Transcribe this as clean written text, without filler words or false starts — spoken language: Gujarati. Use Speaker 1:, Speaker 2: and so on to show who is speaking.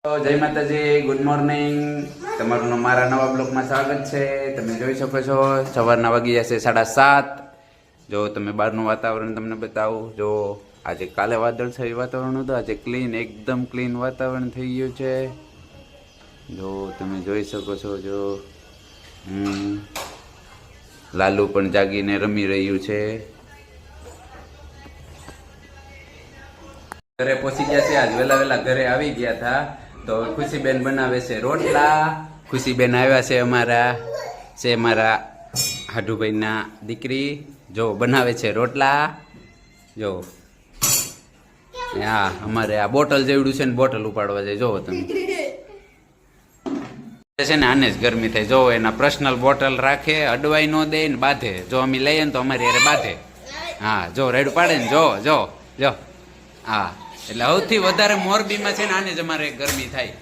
Speaker 1: જય માતાજી, ગુડ મોર્નિંગ. તમારું મારા નવા બ્લોગમાં સ્વાગત છે. તમે જોઈ શકો છો સવારના વાગી જશે 7:30. જો તમે બહારનું વાતાવરણ તમને બતાવું. જો આજે કાલે વાદળછાયું વાતાવરણ હતું, આજે ક્લીન, એકદમ ક્લીન વાતાવરણ થઈ ગયું છે. જો તમે જોઈ શકો છો. જો લાલુ પણ જાગીને રમી રહ્યું છે. ઘરે પહોંચી ગયા છે. આજ વેલા વેલા ઘરે આવી ગયા હતા. તો ખુશીબેન બનાવે છે રોટલા. ખુશીબેન આવ્યા છે મારા હાડુભાઈના દીકરી. જો બનાવે છે રોટલા. જો હા, અમારે આ બોટલ જેવડું છે ને, બોટલ ઉપાડવા જાય. જોવો તમે છે ને, આને જ ગરમી થાય. જો એના પર્સનલ બોટલ રાખે, અડવાઈ ન દે ને બાંધે. જો અમે લઈએ ને તો અમારી યારે બાંધે. હા, જો રેડ પાડે ને. જો હા, એટલે સૌથી વધારે મોરબીમાં છે ને, આને જ અમારે ગરમી થાય.